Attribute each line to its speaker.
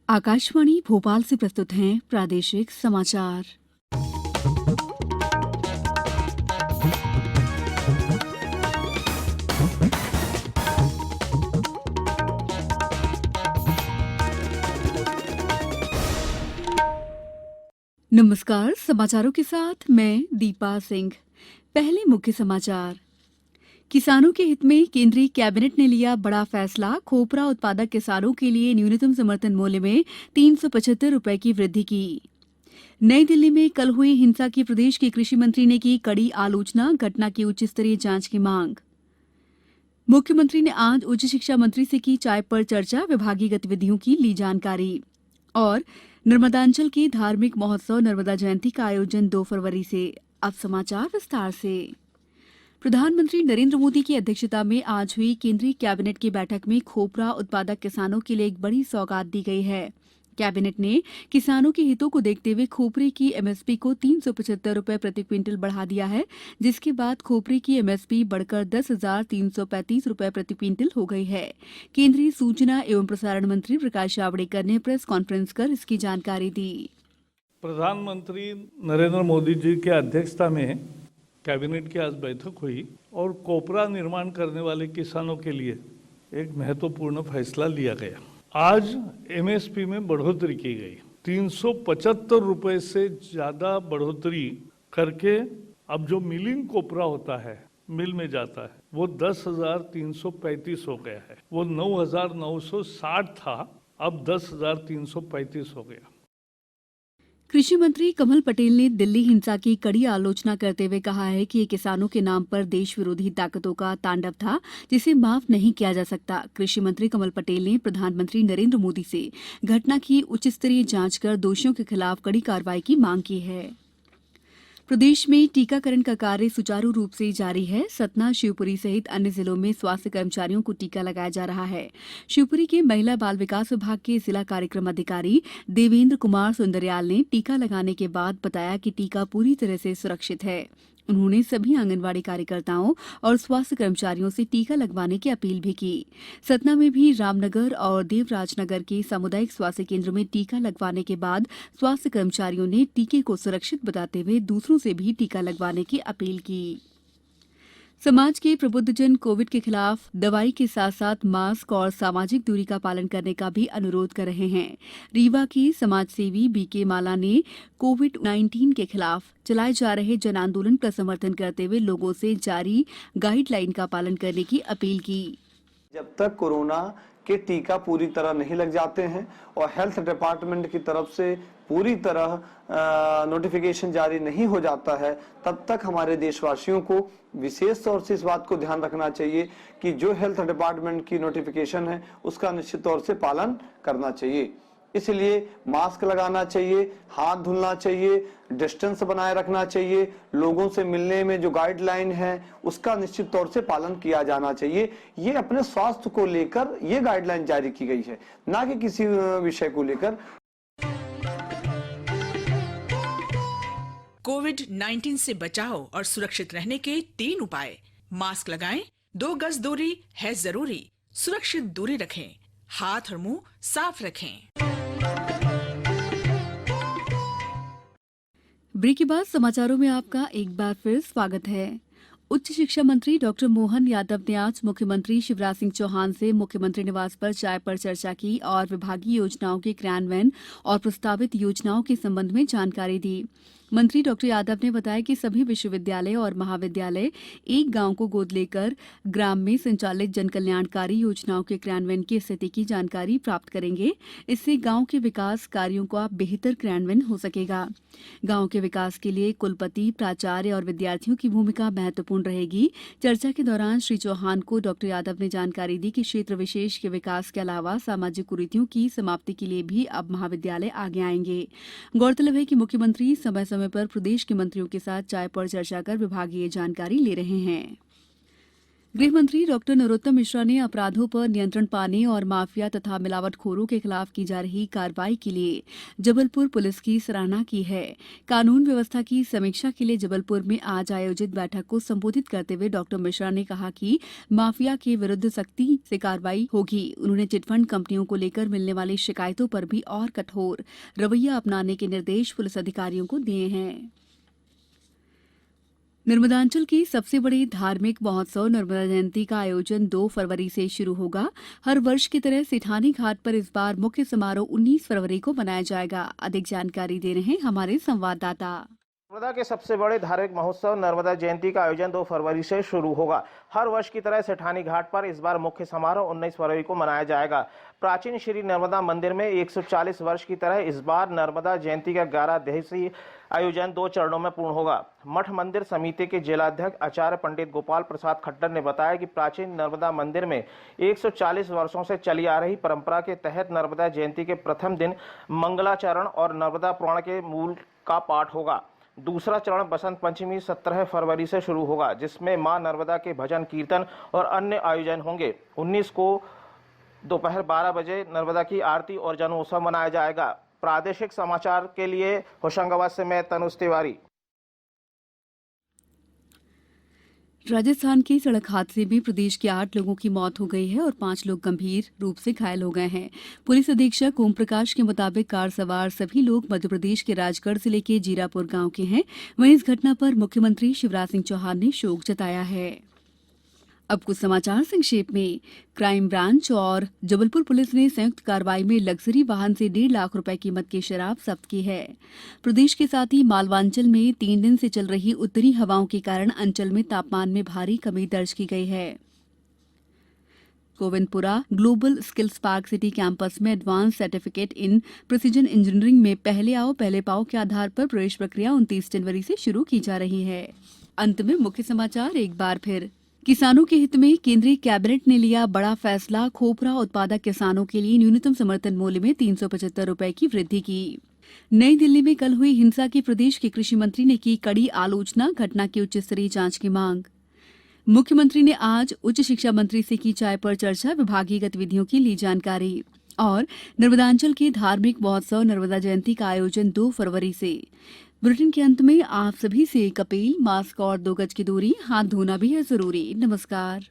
Speaker 1: आकाशवाणी भोपाल से प्रस्तुत हैं प्रादेशिक समाचार। नमस्कार, समाचारों के साथ मैं दीपा सिंह। पहले मुख्य समाचार। किसानों के हित में केंद्रीय कैबिनेट ने लिया बड़ा फैसला। खोपरा उत्पादक किसानों के लिए न्यूनतम समर्थन मूल्य में 375 रुपए की वृद्धि की। नई दिल्ली में कल हुई हिंसा की प्रदेश के कृषि मंत्री ने की कड़ी आलोचना। घटना की उच्च स्तरीय जांच की मांग। मुख्यमंत्री ने आज उच्च शिक्षा मंत्री से की चाय पर चर्चा। विभागीय गतिविधियों की ली जानकारी। और नर्मदांचल के धार्मिक महोत्सव नर्मदा जयंती का आयोजन 2 फरवरी से। अब समाचार विस्तार से। प्रधानमंत्री नरेंद्र मोदी की अध्यक्षता में आज हुई केंद्रीय कैबिनेट की बैठक में खोपरा उत्पादक किसानों के लिए एक बड़ी सौगात दी गई है। कैबिनेट ने किसानों के हितों को देखते हुए खोपरे की एमएसपी को 375 रुपए प्रति क्विंटल बढ़ा दिया है, जिसके बाद खोपरे की एमएसपी बढ़कर 10,335 रुपए प्रति क्विंटल हो गई है। केंद्रीय सूचना एवं प्रसारण मंत्री प्रकाश जावड़ेकर ने प्रेस कॉन्फ्रेंस कर इसकी जानकारी दी।
Speaker 2: प्रधानमंत्री नरेंद्र मोदी जी की अध्यक्षता में कैबिनेट की आज बैठक हुई और कोपरा निर्माण करने वाले किसानों के लिए एक महत्वपूर्ण फैसला लिया गया। आज एमएसपी में बढ़ोतरी की गई। 375 रुपए से ज्यादा बढ़ोतरी करके अब जो मिलिंग कोपरा होता है, मिल में जाता है, वो 10,335 हो गया है। वो 9,960 था, अब 10,335 हो गया।
Speaker 1: कृषि मंत्री कमल पटेल ने दिल्ली हिंसा की कड़ी आलोचना करते हुए कहा है कि ये किसानों के नाम पर देश विरोधी ताकतों का तांडव था, जिसे माफ नहीं किया जा सकता। कृषि मंत्री कमल पटेल ने प्रधानमंत्री नरेंद्र मोदी से घटना की उच्च स्तरीय जांच कर दोषियों के खिलाफ कड़ी कार्रवाई की मांग की है। प्रदेश में टीकाकरण का कार्य सुचारू रूप से जारी है। सतना, शिवपुरी सहित अन्य जिलों में स्वास्थ्य कर्मचारियों को टीका लगाया जा रहा है। शिवपुरी के महिला बाल विकास विभाग के जिला कार्यक्रम अधिकारी देवेंद्र कुमार सुंदरयाल ने टीका लगाने के बाद बताया कि टीका पूरी तरह से सुरक्षित है। उन्होंने सभी आंगनवाड़ी कार्यकर्ताओं और स्वास्थ्य कर्मचारियों से टीका लगवाने की अपील भी की। सतना में भी रामनगर और देवराजनगर के सामुदायिक स्वास्थ्य केंद्र में टीका लगवाने के बाद स्वास्थ्य कर्मचारियों ने टीके को सुरक्षित बताते हुए दूसरों से भी टीका लगवाने की अपील की। समाज के प्रबुद्धजन कोविड के खिलाफ दवाई के साथ साथ मास्क और सामाजिक दूरी का पालन करने का भी अनुरोध कर रहे हैं। रीवा की समाजसेवी बीके माला ने कोविड-19 के खिलाफ चलाए जा रहे जन आंदोलन का समर्थन करते हुए लोगों से जारी गाइडलाइन का पालन करने की अपील की।
Speaker 3: जब तक कोरोना के टीका पूरी तरह नहीं लग जाते हैं और हेल्थ डिपार्टमेंट की तरफ से पूरी तरह नोटिफिकेशन जारी नहीं हो जाता है, तब तक हमारे देशवासियों को विशेष तौर से इस बात को ध्यान रखना चाहिए कि जो हेल्थ डिपार्टमेंट की नोटिफिकेशन है उसका निश्चित तौर से पालन करना चाहिए। इसलिए मास्क लगाना चाहिए, हाथ धुलना चाहिए, डिस्टेंस बनाए रखना चाहिए, लोगों से मिलने में जो गाइडलाइन है उसका निश्चित तौर से पालन किया जाना चाहिए। ये अपने स्वास्थ्य को लेकर ये गाइडलाइन जारी की गई है, ना कि किसी विषय को लेकर।
Speaker 4: कोविड-19 से बचाव और सुरक्षित रहने के 3 उपाय। मास्क लगाएं, 2 गज दूरी है जरूरी, सुरक्षित दूरी रखें, हाथ और मुंह साफ रखें।
Speaker 1: ब्रेक के बाद समाचारों में आपका एक बार फिर स्वागत है। उच्च शिक्षा मंत्री डॉक्टर मोहन यादव ने आज मुख्यमंत्री शिवराज सिंह चौहान से मुख्यमंत्री निवास पर चाय पर चर्चा की और विभागीय योजनाओं के क्रियान्वयन और प्रस्तावित योजनाओं के संबंध में जानकारी दी। मंत्री डॉक्टर यादव ने बताया कि सभी विश्वविद्यालय और महाविद्यालय एक गांव को गोद लेकर ग्राम में संचालित जनकल्याणकारी योजनाओं के क्रियान्वयन की स्थिति की जानकारी प्राप्त करेंगे। इससे गांव के विकास कार्यों का बेहतर क्रियान्वयन हो सकेगा। गांव के विकास के लिए कुलपति, प्राचार्य और विद्यार्थियों की भूमिका महत्वपूर्ण रहेगी। चर्चा के दौरान श्री चौहान को डॉक्टर यादव ने जानकारी दी कि क्षेत्र विशेष के विकास के अलावा सामाजिक कुरीतियों की समाप्ति के लिए भी अब महाविद्यालय आगे आएंगे। गौरतलब है कि मुख्यमंत्री समय समय पर प्रदेश के मंत्रियों के साथ चाय पर चर्चा कर विभागीय जानकारी ले रहे हैं। गृह मंत्री डॉक्टर नरोत्तम मिश्रा ने अपराधों पर नियंत्रण पाने और माफिया तथा मिलावटखोरों के खिलाफ की जा रही कार्रवाई के लिए जबलपुर पुलिस की सराहना की है। कानून व्यवस्था की समीक्षा के लिए जबलपुर में आज आयोजित बैठक को संबोधित करते हुए डॉक्टर मिश्रा ने कहा कि माफिया के विरुद्ध सख्ती से कार्रवाई होगी। उन्होंने चिटफंड कंपनियों को लेकर मिलने वाली शिकायतों पर भी और कठोर रवैया अपनाने के निर्देश पुलिस अधिकारियों को दिए हैं। नर्मदांचल के सबसे बड़े धार्मिक महोत्सव नर्मदा जयंती का आयोजन 2 फरवरी से शुरू होगा। हर वर्ष की तरह सेठानी घाट पर इस बार मुख्य समारोह 19 फरवरी को मनाया जाएगा। अधिक जानकारी दे रहे हैं हमारे संवाददाता।
Speaker 5: नर्मदा के सबसे बड़े धार्मिक महोत्सव नर्मदा जयंती का आयोजन 2 फरवरी से शुरू होगा। हर वर्ष की तरह सेठानी घाट पर इस बार मुख्य समारोह 19 फरवरी को मनाया जाएगा। प्राचीन श्री नर्मदा मंदिर में 140 वर्ष की तरह इस बार नर्मदा जयंती का 11 दिवसीय आयोजन 2 चरणों में पूर्ण होगा। मठ मंदिर समिति के जिलाध्यक्ष आचार्य पंडित गोपाल प्रसाद खट्टर ने बताया कि प्राचीन नर्मदा मंदिर में 140 वर्षों से चली आ रही परंपरा के तहत नर्मदा जयंती के प्रथम दिन मंगलाचरण और नर्मदा पुराण के मूल का पाठ होगा। दूसरा चरण बसंत पंचमी 17 फरवरी से शुरू होगा, जिसमें मां नर्मदा के भजन कीर्तन और अन्य आयोजन होंगे। 19 को दोपहर 12 बजे नर्मदा की आरती और जन्मोत्सव मनाया जाएगा। प्रादेशिक समाचार के लिए होशंगाबाद से मैं तनुज तिवारी।
Speaker 1: राजस्थान के सड़क हादसे में प्रदेश के 8 लोगों की मौत हो गई है और 5 लोग गंभीर रूप से घायल हो गए हैं। पुलिस अधीक्षक ओम प्रकाश के मुताबिक कार सवार सभी लोग मध्य प्रदेश के राजगढ़ जिले के जीरापुर गांव के हैं। वहीं इस घटना पर मुख्यमंत्री शिवराज सिंह चौहान ने शोक जताया है। अब कुछ समाचार संक्षेप में। क्राइम ब्रांच और जबलपुर पुलिस ने संयुक्त कार्रवाई में लग्जरी वाहन से 1.5 लाख रुपए कीमत की शराब जब्त की है। प्रदेश के साथ ही मालवांचल में 3 दिन से चल रही उत्तरी हवाओं के कारण अंचल में तापमान में भारी कमी दर्ज की गई है। Govindpura global skills park city campus में advance certificate in precision engineering में पहले आओ पहले पाओ के आधार पर प्रवेश प्रक्रिया 29 जनवरी से शुरू की जा रही है। अंत में मुख्य समाचार एक बार फिर। किसानों के हित में केंद्रीय कैबिनेट ने लिया बड़ा फैसला। खोपरा उत्पादक किसानों के लिए न्यूनतम समर्थन मूल्य में 375 रुपए की वृद्धि की। नई दिल्ली में कल हुई हिंसा की प्रदेश के कृषि मंत्री ने की कड़ी आलोचना। घटना की उच्च स्तरीय जांच की मांग। मुख्यमंत्री ने आज उच्च शिक्षा मंत्री से की चाय पर चर्चा। विभागीय गतिविधियों की ली जानकारी। और नर्मदांचल के धार्मिक महोत्सव नर्मदा जयंती का आयोजन 2 फरवरी से। बुलेटिन के अंत में आप सभी से एक अपील। मास्क और 2 गज की दूरी, हाथ धोना भी है जरूरी। नमस्कार।